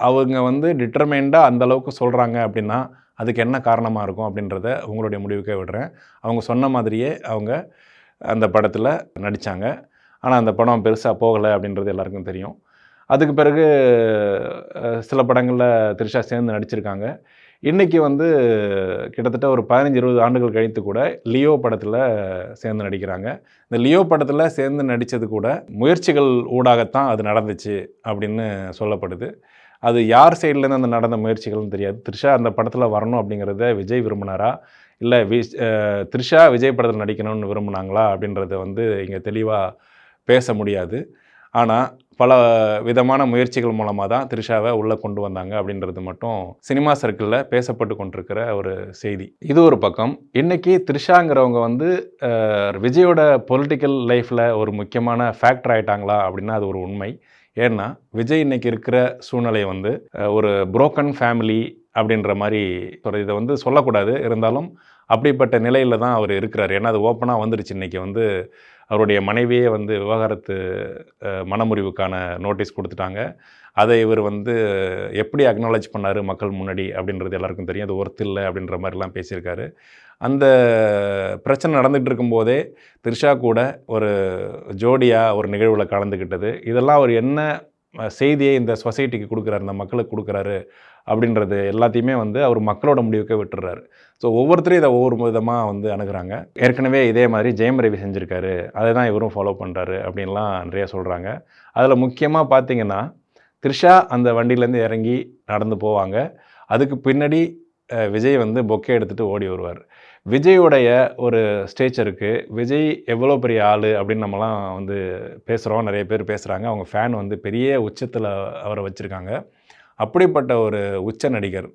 [SPEAKER 1] அவங்க வந்து டிட்டர்மைண்டாக அந்தளவுக்கு சொல்கிறாங்க அப்படின்னா அதுக்கு என்ன காரணமாக இருக்கும் அப்படின்றத உங்களுடைய முடிவுக்கே விடுறேன். அவங்க சொன்ன மாதிரியே அவங்க அந்த படத்தில் நடித்தாங்க. ஆனால் அந்த படம் பெருசாக போகலை அப்படின்றது எல்லாருக்கும் தெரியும். அதுக்கு பிறகு சில படங்களில் த்ரிஷா சேர்ந்து நடிச்சிருக்காங்க. இன்றைக்கி வந்து கிட்டத்தட்ட ஒரு 15-20 ஆண்டுகள் கழித்து கூட லியோ படத்தில் சேர்ந்து நடிக்கிறாங்க. இந்த லியோ படத்தில் சேர்ந்து நடித்தது கூட முயற்சிகள் ஊடாகத்தான் அது நடந்துச்சு அப்படின்னு சொல்லப்படுது. அது யார் சைட்லேருந்து அந்த நடந்த முயற்சிகள்னு தெரியாது. த்ரிஷா அந்த படத்தில் வரணும் அப்படிங்கிறத விஜய் விரும்பினாரா, இல்லை த்ரிஷா விஜய் படத்தில் நடிக்கணும்னு விரும்பினாங்களா அப்படின்றத வந்து இங்கே தெளிவாக பேச முடியாது. ஆனால் பல விதமான முயற்சிகள் மூலமாக தான் த்ரிஷாவை உள்ளே கொண்டு வந்தாங்க அப்படின்றது மட்டும் சினிமா சர்க்கிளில் பேசப்பட்டு கொண்டிருக்கிற ஒரு செய்தி. இது ஒரு பக்கம். இன்றைக்கி த்ரிஷாங்கிறவங்க வந்து விஜயோட பொலிட்டிக்கல் லைஃப்பில் ஒரு முக்கியமான ஃபேக்டர் ஆகிட்டாங்களா அப்படின்னா அது ஒரு உண்மை. ஏன்னா விஜய் இன்றைக்கி இருக்கிற சூழ்நிலை வந்து ஒரு புரோக்கன் ஃபேமிலி அப்படின்ற மாதிரி இதை வந்து சொல்லக்கூடாது, இருந்தாலும் அப்படிப்பட்ட நிலையில் தான் அவர் இருக்கிறார். ஏன்னா அது ஓப்பனாக வந்துடுச்சு. இன்றைக்கி வந்து அவருடைய மனைவியே வந்து விவாகரத்து மனமுறிவுக்கான நோட்டீஸ் கொடுத்துட்டாங்க. அதை இவர் வந்து எப்படி அக்னாலேஜ் பண்ணார் மக்கள் முன்னாடி அப்படின்றது எல்லாருக்கும் தெரியும். அது ஒர்த் இல்லை அப்படின்ற மாதிரிலாம் பேசியிருக்காரு. அந்த பிரச்சனை நடந்துகிட்டு இருக்கும்போதே த்ரிஷா கூட ஒரு ஜோடியாக ஒரு நிகழ்வில் கலந்துக்கிட்டது, இதெல்லாம் அவர் என்ன செய்தியை இந்த சொசைட்டிக்கு கொடுக்குறாரு, இந்த மக்களுக்கு கொடுக்குறாரு அப்படின்றது எல்லாத்தையுமே வந்து அவர் மக்களோட முடிவுக்கே விட்டுறாரு. ஸோ ஒவ்வொருத்தரும் இதை ஒவ்வொரு விதமாக வந்து அணுகிறாங்க. ஏற்கனவே இதே மாதிரி ஜெயம் ரவி செஞ்சுருக்காரு, அதை தான் இவரும் ஃபாலோ பண்ணுறாரு அப்படின்லாம் நிறையா சொல்கிறாங்க. அதில் முக்கியமாக பார்த்திங்கன்னா த்ரிஷா அந்த வண்டியிலேருந்து இறங்கி நடந்து போவாங்க. அதுக்கு பின்னாடி விஜய் வந்து பொக்கே எடுத்துகிட்டு ஓடி வருவார். விஜயோடைய ஒரு ஸ்டேச்சருக்கு விஜய் எவ்வளோ பெரிய ஆள் அப்படின்னு நம்மலாம் வந்து பேசுகிறோம், நிறைய பேர் பேசுகிறாங்க. அவங்க ஃபேன் வந்து பெரிய உச்சத்தில் அவரை வச்சுருக்காங்க. அப்படிப்பட்ட ஒரு உச்ச நடிகர்,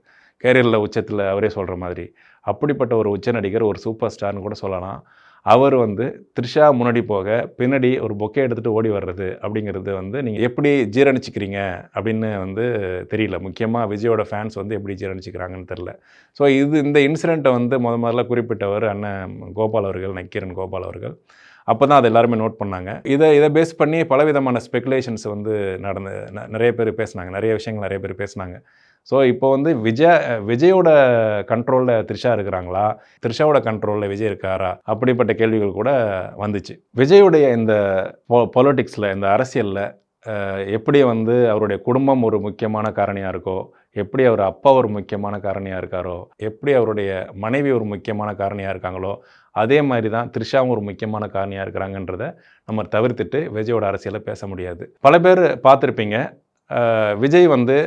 [SPEAKER 1] கேரியரில் உச்சத்தில் அவரே சொல்கிற மாதிரி, அப்படிப்பட்ட ஒரு உச்ச நடிகர், ஒரு சூப்பர் ஸ்டார்னு கூட சொல்லலாம். அவர் வந்து த்ரிஷா முன்னாடி போக பின்னாடி ஒரு பொக்கே எடுத்துகிட்டு ஓடி வர்றது அப்படிங்கிறது வந்து நீங்கள் எப்படி ஜீரணிச்சிக்கிறீங்க அப்படின்னு வந்து தெரியல. முக்கியமாக விஜயோட ஃபேன்ஸ் வந்து எப்படி ஜீரணிச்சிக்கிறாங்கன்னு தெரில. ஸோ இந்த இன்சிடெண்ட்டை வந்து முதல்ல குறிப்பிட்டவர் அண்ணன் கோபால் அவர்கள், நக்கீரன் கோபால் அவர்கள். அப்போ தான் அது எல்லாருமே நோட் பண்ணாங்க. இதை பேஸ் பண்ணி பலவிதமான ஸ்பெகுலேஷன்ஸ் வந்து நிறைய பேர் பேசினாங்க, நிறைய விஷயங்கள் நிறைய பேர் பேசினாங்க. ஸோ இப்போ வந்து விஜயோட கண்ட்ரோலில் த்ரிஷா இருக்கிறாங்களா, த்ரிஷாவோட கண்ட்ரோலில் விஜய் இருக்காரா, அப்படிப்பட்ட கேள்விகள் கூட வந்துச்சு. விஜயுடைய இந்த பொலிட்டிக்ஸில், இந்த அரசியலில் எப்படி வந்து அவருடைய குடும்பம் ஒரு முக்கியமான காரணியாக இருக்கோ, எப்படி அவர் அப்பா ஒரு முக்கியமான காரணியாக இருக்காரோ, எப்படி அவருடைய மனைவி ஒரு முக்கியமான காரணியாக இருக்காங்களோ, அதே மாதிரி தான் த்ரிஷாவும் ஒரு முக்கியமான காரணியாக இருக்கிறாங்கன்றத நம்ம தவிர்த்துட்டு விஜயோட அரசியலை பேச முடியாது. பல பேர் பார்த்துருப்பீங்க, விஜய் வந்து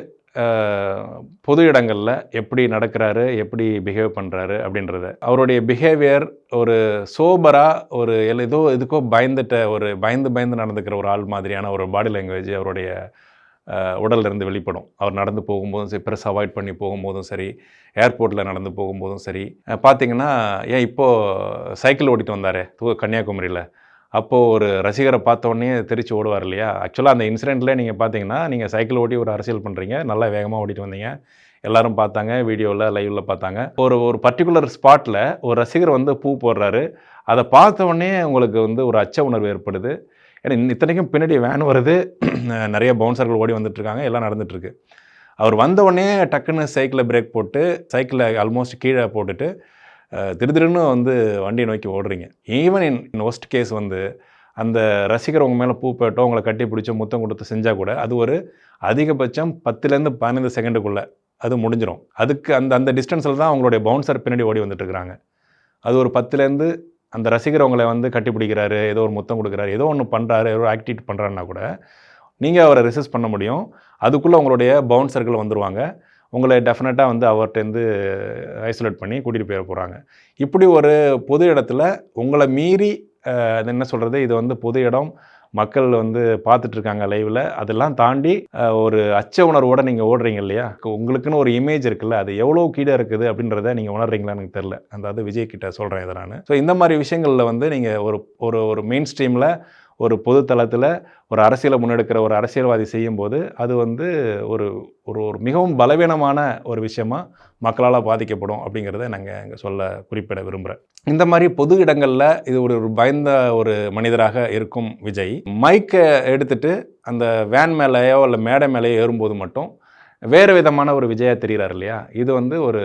[SPEAKER 1] பொது இடங்களில் எப்படி நடக்கிறாரு, எப்படி பிஹேவ் பண்ணுறாரு அப்படின்றத. அவருடைய பிஹேவியர் ஒரு சோபராக, ஒரு ஏதோ இதுக்கோ பயந்து பயந்து நடந்துக்கிற ஒரு ஆள் மாதிரியான ஒரு பாடி லாங்குவேஜ், அவருடைய உடல்ல இருந்து வெளிப்படும். அவர் நடந்து போகும்போதும் சரி, பிரஸ் அவாய்ட் பண்ணி போகும்போதும் சரி, ஏர்போர்ட்டில் நடந்து போகும்போதும் சரி, பார்த்தீங்கன்னா, ஏன் இப்போது சைக்கிள் ஓட்டிட்டு வந்தாரே கன்னியாகுமரியில், அப்போது ஒரு ரசிகரை பார்த்த உடனே தெரிச்சு ஓடுவார் இல்லையா? ஆக்சுவலாக அந்த இன்சிடென்ட்லேயே நீங்கள் பார்த்தீங்கன்னா, நீங்கள் சைக்கிள் ஓட்டி ஒரு அரசியல் பண்ணுறீங்க, நல்லா வேகமாக ஓட்டிட்டு வந்தீங்க, எல்லாரும் பார்த்தாங்க, வீடியோவில் லைவில் பார்த்தாங்க. ஒரு ஒரு பர்ட்டிகுலர் ஸ்பாட்டில் ஒரு ரசிகர் வந்து பூ போடுறாரு, அதை பார்த்த உடனே உங்களுக்கு வந்து ஒரு அச்ச உணர்வு ஏற்படுது. ஏன்னா இத்தனைக்கும் பின்னாடி வேன் வருது, நிறைய பவுன்சர்கள் ஓடி வந்துட்டுருக்காங்க, எல்லாம் நடந்துகிட்ருக்கு. அவர் வந்த உடனே டக்குன்னு சைக்கிளை பிரேக் போட்டு, சைக்கிளை ஆல்மோஸ்ட் கீழே போட்டுட்டு, திடுதிடுன்னு வந்து வண்டியை நோக்கி ஓடுறீங்க. ஈவன் இன் ஒஸ்ட் கேஸ் வந்து அந்த ரசிகர் உங்கள் மேலே பூ போட்டோ, உங்களை கட்டி பிடிச்சோ, முத்தம் கொடுத்து செஞ்சால் கூட, அது ஒரு அதிகபட்சம் 10லேருந்து 15 செகண்டுக்குள்ளே அது முடிஞ்சிடும். அதுக்கு அந்த அந்த டிஸ்டன்ஸில் தான் அவங்களுடைய பவுன்சர் பின்னாடி ஓடி வந்துட்டுருக்காங்க. அது ஒரு 10லேருந்து அந்த ரசிகர் உங்களை வந்து கட்டி பிடிக்கிறாரு, ஏதோ ஒரு முத்தம் கொடுக்குறாரு, ஏதோ ஒன்று பண்ணுறாரு, ஏதோ ஆக்டிவிட்டி பண்ணுறாருன்னா கூட நீங்கள் அவரை ரெசிஸ்ட் பண்ண முடியும். அதுக்குள்ளே உங்களுடைய பவுன்சர்கள் வந்துடுவாங்க. உங்களை டெஃபினட்டாக வந்து அவர்கிட்டேருந்து ஐசோலேட் பண்ணி கூட்டிகிட்டு போயிட போகிறாங்க. இப்படி ஒரு பொது இடத்துல உங்களை மீறி அது என்ன சொல்கிறது, இது வந்து பொது இடம், மக்கள் வந்து பார்த்துட்ருக்காங்க லைவில், அதெல்லாம் தாண்டி ஒரு அச்ச உணர்வோடு நீங்கள் ஓடுறீங்க இல்லையா? உங்களுக்குன்னு ஒரு இமேஜ் இருக்குல்ல, அது எவ்வளோ கீழே இருக்குது அப்படின்றத நீங்கள் உணர்றீங்களான்னு எனக்கு தெரில. அதாவது விஜய் கிட்ட சொல்கிறேன் இதை நான். ஸோ இந்த மாதிரி விஷயங்களில் வந்து நீங்கள் ஒரு ஒரு ஒரு மெயின் ஸ்ட்ரீமில் ஒரு பொது தளத்தில் ஒரு அரசியலை முன்னெடுக்கிற ஒரு அரசியல்வாதி செய்யும்போது அது வந்து ஒரு ஒரு ஒரு மிகவும் பலவீனமான ஒரு விஷயமா மக்களால் பாதிக்கப்படும் அப்படிங்கிறத நாங்கள் இங்கே சொல்ல குறிப்பிட விரும்புகிறேன். இந்த மாதிரி பொது இடங்களில் இது ஒரு பயந்த ஒரு மனிதராக இருக்கும் விஜய், மைக்கை எடுத்துட்டு அந்த வேன் மேலேயோ இல்லை மேடை மேலேயோ ஏறும்போது மட்டும் வேறு விதமான ஒரு விஜயா தெரிகிறார் இல்லையா? இது வந்து ஒரு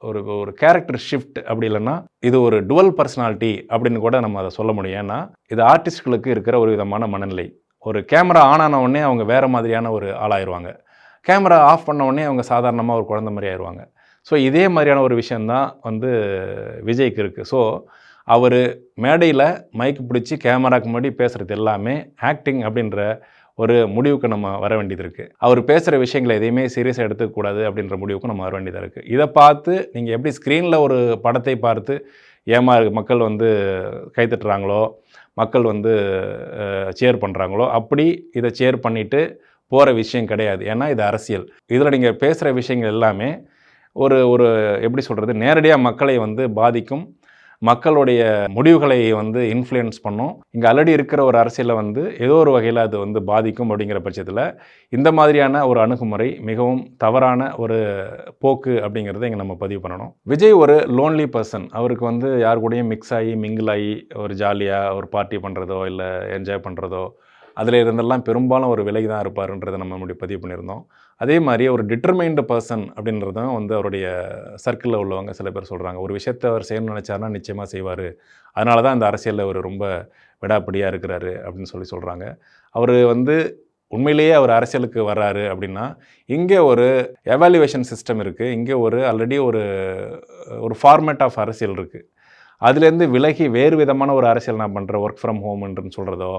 [SPEAKER 1] ஒரு ஒரு கேரக்டர் ஷிஃப்ட், அப்படி இல்லைன்னா இது ஒரு டுவல் பர்சனாலிட்டி அப்படின்னு கூட நம்ம அதை சொல்ல முடியும். ஏன்னா இது ஆர்டிஸ்ட்களுக்கு இருக்கிற ஒரு விதமான மனநிலை. ஒரு கேமரா ஆன் ஆன உடனே அவங்க வேறு மாதிரியான ஒரு ஆளாயிருவாங்க, கேமரா ஆஃப் பண்ண உடனே அவங்க சாதாரணமாக ஒரு குழந்தை மாதிரி ஆயிடுவாங்க. ஸோ இதே மாதிரியான ஒரு விஷயந்தான் வந்து விஜய்க்கு இருக்குது. ஸோ அவர் மேடையில் மைக்கு பிடிச்சி கேமராக்கு முன்னாடி பேசுகிறது எல்லாமே ஆக்டிங் அப்படின்ற ஒரு முடிவுக்கு நம்ம வர வேண்டியது இருக்குது. அவர் பேசுகிற விஷயங்களை எதையுமே சீரியஸாக எடுத்துக்கக்கூடாது அப்படின்ற முடிவுக்கு நம்ம வர வேண்டியதாக இருக்குது. இதை பார்த்து நீங்கள் எப்படி ஸ்க்ரீனில் ஒரு படத்தை பார்த்து மக்கள் வந்து கைத்தட்டுறாங்களோ, மக்கள் வந்து சேர் பண்ணுறாங்களோ, அப்படி இதை சேர் பண்ணிவிட்டு போகிற விஷயம் கிடையாது. ஏன்னா இது அரசியல். இதில் நீங்கள் பேசுகிற விஷயங்கள் எல்லாமே ஒரு ஒரு எப்படி சொல்கிறது, நேரடியாக மக்களை வந்து பாதிக்கும், மக்களுடைய முடிவுகளை வந்து இன்ஃப்ளூயன்ஸ் பண்ணும். இங்கே ஆல்ரெடி இருக்கிற ஒரு அரசியலில் வந்து ஏதோ ஒரு வகையில் அது வந்து பாதிக்கும். அப்படிங்கிற பட்சத்தில் இந்த மாதிரியான ஒரு அணுகுமுறை மிகவும் தவறான ஒரு போக்கு அப்படிங்கிறத இங்கே நம்ம பதிவு பண்ணணும். விஜய் ஒரு லோன்லி பர்சன். அவருக்கு வந்து யார் கூடயும் மிக்ஸ் ஆகி மிங்கிள் ஆகி ஒரு ஜாலியாக ஒரு பார்ட்டி பண்ணுறதோ இல்லை என்ஜாய் பண்ணுறதோ அதில் இருந்தெல்லாம் பெரும்பாலும் ஒரு விலகி தான் இருப்பாருன்றதை நம்ம முன்னாடி பதிவு பண்ணியிருந்தோம். அதே மாதிரி ஒரு டிட்டர்மைன்டு பர்சன் அப்படின்றதும் வந்து அவருடைய சர்க்கிளில் உள்ளவங்க சில பேர் சொல்கிறாங்க. ஒரு விஷயத்தை அவர் செய்யணும்னு நினச்சாருன்னா நிச்சயமாக செய்வார், அதனால தான் இந்த அரசியலில் அவர் ரொம்ப விடாப்பிடியாக இருக்கிறாரு அப்படின்னு சொல்கிறாங்க. அவர் வந்து உண்மையிலேயே அவர் அரசியலுக்கு வர்றாரு அப்படின்னா இங்கே ஒரு எவாலுவேஷன் சிஸ்டம் இருக்குது, இங்கே ஒரு ஆல்ரெடி ஒரு ஒரு ஃபார்மேட் ஆஃப் அரசியல் இருக்குது. அதுலேருந்து விலகி வேறு விதமான ஒரு அரசியல் நான் பண்ணுறேன், ஒர்க் ஃப்ரம் ஹோம்ன்றன்னு சொல்கிறதோ,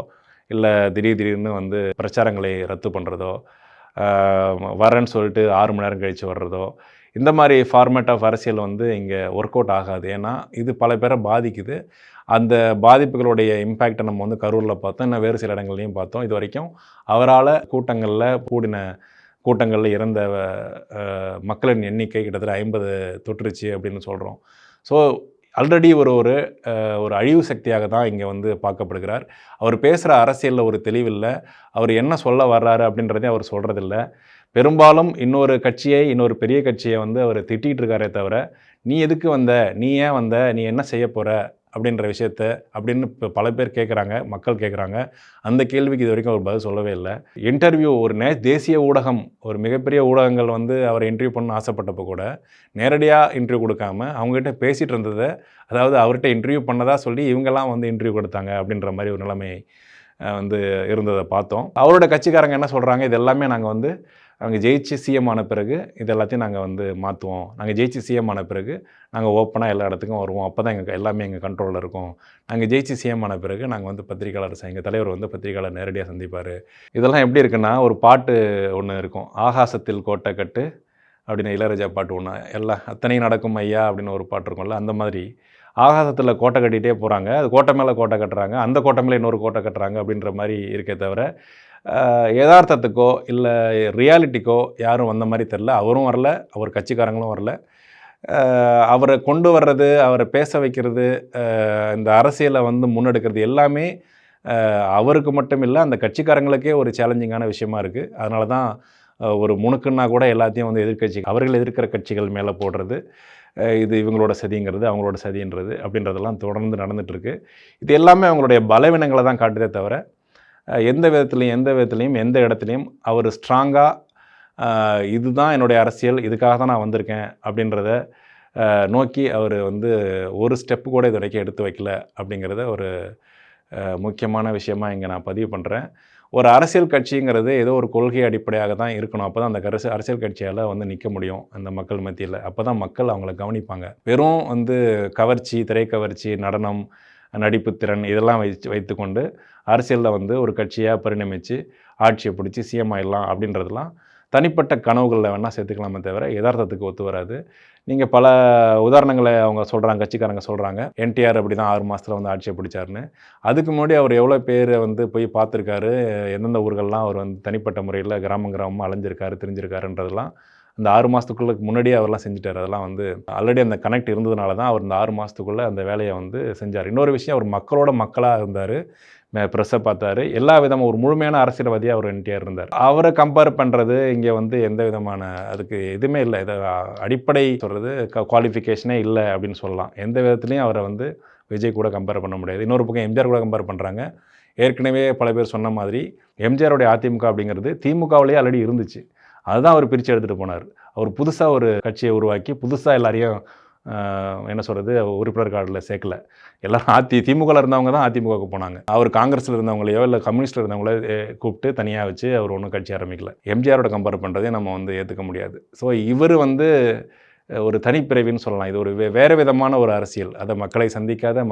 [SPEAKER 1] இல்லை திடீர்னு வந்து பிரச்சாரங்களை ரத்து பண்ணுறதோ, வரேன்னு சொல்லிட்டு 6 மணி நேரம் கழித்து வர்றதோ, இந்த மாதிரி ஃபார்மேட் ஆஃப் அரசியல் வந்து இங்கே ஒர்க் அவுட் ஆகாது. ஏன்னா இது பல பேரை பாதிக்குது. அந்த பாதிப்புகளுடைய இம்பேக்டை நம்ம வந்து கரூரில் பார்த்தோம், இன்னும் வேறு சில இடங்கள்லையும் பார்த்தோம். இது வரைக்கும் அவரால் கூட்டங்களில் இறந்த மக்களின் எண்ணிக்கை கிட்டத்தட்ட 50 தொற்றுச்சு அப்படின்னு சொல்கிறோம். ஸோ ஆல்ரெடி ஒரு ஒரு அழிவு சக்தியாக தான் இங்கே வந்து பார்க்கப்படுகிறார். அவர் பேசுகிற அரசியலில் ஒரு தெளிவில்லை, அவர் என்ன சொல்ல வர்றாரு அப்படின்றதே அவர் சொல்கிறதில்ல. பெரும்பாலும் இன்னொரு பெரிய கட்சியை வந்து அவர் திட்டிகிட்டு இருக்காரே தவிர, நீ எதுக்கு வந்த, நீ ஏன் வந்த, நீ என்ன செய்ய போகிற அப்படின்ற விஷயத்த அப்படின்னு இப்போ பல பேர் கேட்குறாங்க, மக்கள் கேட்குறாங்க. அந்த கேள்விக்கு இது வரைக்கும் அவர் பதில் சொல்லவே இல்லை. இன்டர்வியூ ஒரு தேசிய ஊடகம், ஒரு மிகப்பெரிய ஊடகங்கள் வந்து அவரை இன்டர்வியூ பண்ண ஆசைப்பட்டப்போ கூட நேரடியாக இன்டர்வியூ கொடுக்காம அவங்ககிட்ட பேசிகிட்டு இருந்ததை, அதாவது அவர்கிட்ட இன்டர்வியூ பண்ணதாக சொல்லி இவங்கெல்லாம் வந்து இன்டர்வியூ கொடுத்தாங்க அப்படின்ற மாதிரி ஒரு நிலைமை வந்து இருந்ததை பார்த்தோம். அவரோட கட்சிக்காரங்க என்ன சொல்கிறாங்க, இது எல்லாமே நாங்கள் வந்து அவங்க ஜெயிச்சு சிஎம் ஆன பிறகு இது எல்லாத்தையும் நாங்கள் வந்து மாற்றுவோம், நாங்கள் ஜெயிச்சு சிஎம் ஆன பிறகு நாங்கள் ஓப்பனாக எல்லா இடத்துக்கும் வருவோம், அப்போ தான் எல்லாமே எங்கள் கண்ட்ரோலில் இருக்கும், நாங்கள் ஜெயிச்சு சிஎம் ஆன பிறகு நாங்கள் வந்து எங்கள் தலைவர் வந்து பத்திரிகையாளர் நேரடியாக சந்திப்பார். இதெல்லாம் எப்படி இருக்குன்னா, ஒரு பாட்டு ஒன்று இருக்கும், ஆகாசத்தில் கோட்டை கட்டு அப்படின்னு இளையராஜா பாட்டு ஒன்று, அத்தனையும் நடக்கும் ஐயா அப்படின்னு ஒரு பாட்டு இருக்கும்ல, அந்த மாதிரி ஆகாசத்தில் கோட்டை கட்டிகிட்டே போகிறாங்க, அது கோட்டை மேலே கோட்டை கட்டுறாங்க, அந்த கோட்டை மேலே இன்னொரு கோட்டை கட்டுறாங்க அப்படின்ற மாதிரி இருக்கே தவிர யதார்த்தத்துக்கோ இல்லை ரியாலிட்டிக்கோ யாரும் வந்த மாதிரி தெரில. அவரும் வரல, அவர் கட்சிக்காரங்களும் வரல. அவரை கொண்டு வர்றது, அவரை பேச வைக்கிறது, இந்த அரசியலை வந்து முன்னெடுக்கிறது எல்லாமே அவருக்கு மட்டும் இல்லை, அந்த கட்சிக்காரங்களுக்கே ஒரு சேலஞ்சிங்கான விஷயமா இருக்குது. அதனால தான் ஒரு முணுக்குன்னா கூட எல்லாத்தையும் வந்து எதிர்க்கட்சி அவர்கள் எதிர்க்கிற கட்சிகள் மேலே போடுறது, இது இவங்களோட சதிங்கிறது, அவங்களோட சதின்றது அப்படின்றதெல்லாம் தொடர்ந்து நடந்துகிட்ருக்கு. இது எல்லாமே அவங்களுடைய பலவீனங்களை தான் காட்டுதே தவிர, எந்த விதத்துலையும் எந்த இடத்துலையும் அவர் ஸ்ட்ராங்காக இதுதான் என்னுடைய அரசியல், இதுக்காக தான் நான் வந்திருக்கேன் அப்படின்றத நோக்கி அவர் வந்து ஒரு ஸ்டெப்பு கூட இது வரைக்கும் எடுத்து வைக்கல அப்படிங்கிறத ஒரு முக்கியமான விஷயமாக இங்கே நான் பதிவு பண்ணுறேன். ஒரு அரசியல் கட்சிங்கிறது ஏதோ ஒரு கொள்கை அடிப்படையாக தான் இருக்கணும். அப்போ தான் அந்த அரசியல் கட்சியால் வந்து நிற்க முடியும் அந்த மக்கள் மத்தியில். அப்போ தான் மக்கள் அவங்கள கவனிப்பாங்க. வெறும் வந்து கவர்ச்சி, திரைக்கவர்ச்சி, நடனம், நடிப்பு திறன் இதெல்லாம் வைத்துக்கொண்டு அரசியலில் வந்து ஒரு கட்சியாக பரிணமித்து ஆட்சியை பிடிச்சி சிஎம் ஆயிடலாம் அப்படின்றதெல்லாம் தனிப்பட்ட கனவுகளில் வேணால் சேர்த்துக்கலாமே தவிர யதார்த்தத்துக்கு ஒத்து வராது. நீங்கள் பல உதாரணங்களை அவங்க சொல்கிறாங்க, கட்சிக்காரங்க சொல்கிறாங்க. என்டிஆர் அப்படி தான் 6 மாதத்தில் வந்து ஆட்சியை பிடிச்சாருன்னு. அதுக்கு முன்னாடி அவர் எவ்வளோ பேர் வந்து போய் பார்த்துருக்காரு, எந்தெந்த ஊர்கள்லாம் அவர் வந்து தனிப்பட்ட முறையில் கிராமமாக அலைஞ்சிருக்காரு, தெரிஞ்சிருக்காருன்றதெல்லாம் அந்த 6 மாதத்துக்குள்ளே முன்னாடியே அவர்லாம் செஞ்சுட்டார். அதெல்லாம் வந்து ஆல்ரெடி அந்த கனெக்ட் இருந்ததுனால தான் அவர் இந்த 6 மாதத்துக்குள்ளே அந்த வேலையை வந்து செஞ்சார். இன்னொரு விஷயம், அவர் மக்களோட மக்களாக இருந்தார். ப்ரெஸ்ஸை பார்த்தாரு. எல்லா விதமும் ஒரு முழுமையான அரசியல்வாதியாக அவர் என்டிஆர் இருந்தார். அவரை கம்பேர் பண்ணுறது இங்கே வந்து எந்த விதமான அதுக்கு எதுவுமே இல்லை. இதை அடிப்படை சொல்கிறது குவாலிஃபிகேஷனே இல்லை அப்படின்னு சொல்லலாம். எந்த விதத்துலையும் அவரை வந்து விஜய் கூட கம்பேர் பண்ண முடியாது. இன்னொரு பக்கம் எம்ஜிஆர் கூட கம்பேர் பண்ணுறாங்க. ஏற்கனவே பல பேர் சொன்ன மாதிரி எம்ஜிஆருடைய அதிமுக அப்படிங்கிறது திமுகவிலேயே ஆல்ரெடி இருந்துச்சு. அதுதான் அவர் பிரித்து எடுத்துகிட்டு போனார். அவர் புதுசாக ஒரு கட்சியை உருவாக்கி புதுசாக எல்லாரையும் என்ன சொல்கிறது உறுப்பினர் கார்டில் சேர்க்கல. எல்லோரும் திமுகவில் இருந்தவங்க தான் அதிமுகவுக்கு போனாங்க. அவர் காங்கிரஸில் இருந்தவங்களையோ இல்லை கம்யூனிஸ்ட்டில் இருந்தவங்களோ கூப்பிட்டு தனியாக வச்சு அவர் ஒன்றும் கட்சி ஆரம்பிக்கல. எம்ஜிஆரோட கம்பேர் பண்ணுறதே நம்ம வந்து ஏற்றுக்க முடியாது. ஸோ இவர் வந்து ஒரு தனிப்பிறவின்னு சொல்லலாம். இது ஒரு வேறு விதமான ஒரு அரசியல். அதை மக்களை சந்திக்காத,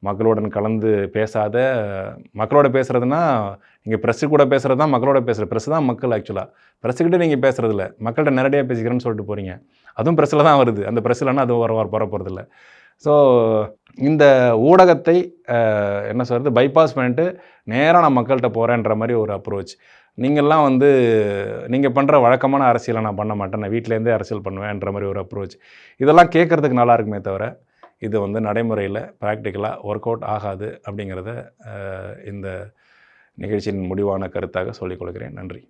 [SPEAKER 1] மக்களுடன் கலந்து பேசாத, மக்களோட பேசுகிறதுனா நீங்கள் ப்ரெஸ்ஸு கூட பேசுகிறது தான் மக்களோட பேசுகிற ப்ரெஸ் தான் மக்கள். ஆக்சுவலாக ப்ரெஸ்ஸுக்கிட்டே நீங்கள் பேசுகிறதில்ல, மக்கள்கிட்ட நேரடியாக பேசிக்கிறேன்னு சொல்லிட்டு போகிறீங்க. அதுவும் ப்ரெஸ்ஸில் தான் வருது. அந்த ப்ரெஸ் இல்லைன்னா அதுவும் வர போகிறதில்ல. ஸோ இந்த ஊடகத்தை என்ன சொல்கிறது பைபாஸ் பண்ணிட்டு நேராக நான் மக்கள்கிட்ட போகிறேன்ற மாதிரி ஒரு அப்ரோச். நீங்கள்லாம் வந்து நீங்கள் பண்ணுற வழக்கமான அரசியலை நான் பண்ண மாட்டேன், நான் வீட்டிலேருந்தே அரசியல் பண்ணுவேன்ற மாதிரி ஒரு அப்ரோச். இதெல்லாம் கேட்குறதுக்கு நல்லா இருக்குமே தவிர இது வந்து நடைமுறையில் ப்ராக்டிக்கலாக ஒர்க் அவுட் ஆகாது அப்படிங்கிறத இந்த நிகழ்ச்சியின் முடிவான கருத்தாக சொல்லிக் கொள்கிறேன். நன்றி.